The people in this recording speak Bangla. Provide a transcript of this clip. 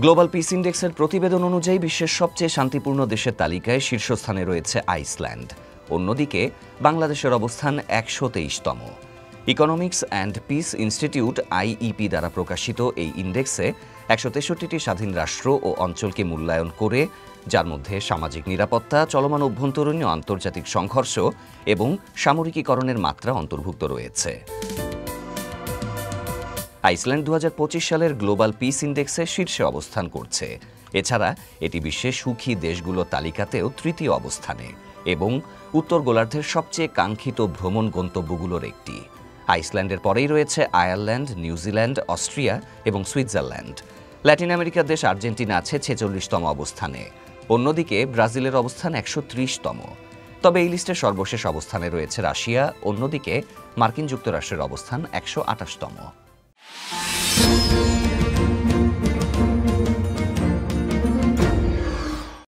গ্লোবাল পিস ইন্ডেক্সের প্রতিবেদন অনুযায়ী বিশ্বের সবচেয়ে শান্তিপূর্ণ দেশের তালিকায় শীর্ষস্থানে রয়েছে আইসল্যান্ড। অন্যদিকে বাংলাদেশের অবস্থান ১২৩তম। Economics and piece institute IEP দ্বারা প্রকাশিত এই ইন্ডেক্সে ১৬৩টি স্বাধীন রাষ্ট্র ও অঞ্চলকে মূল্যায়ন করে, যার মধ্যে সামাজিক নিরাপত্তা, চলমান অভ্যন্তরীণ ও আন্তর্জাতিক সংঘর্ষ এবং সামরিকীকরণের মাত্রা অন্তর্ভুক্ত রয়েছে। আইসল্যান্ড ২০২৫ সালের গ্লোবাল পিস ইন্ডেক্সে শীর্ষে অবস্থান করছে। এছাড়া এটি বিশ্বের সুখী দেশগুলোর তালিকাতেও তৃতীয় অবস্থানে এবং উত্তর গোলার্ধের সবচেয়ে কাঙ্ক্ষিত ভ্রমণ গন্তব্যগুলোর একটি। আইসল্যান্ডের পরেই রয়েছে আয়ারল্যান্ড, নিউজিল্যান্ড, অস্ট্রিয়া এবং সুইজারল্যান্ড। ল্যাটিন আমেরিকার দেশ আর্জেন্টিনা আছে ৪৬তম অবস্থানে। অন্যদিকে ব্রাজিলের অবস্থান ১৩০তম। তবে এই লিস্টের সর্বশেষ অবস্থানে রয়েছে রাশিয়া। অন্যদিকে মার্কিন যুক্তরাষ্ট্রের অবস্থান ১২৮তম।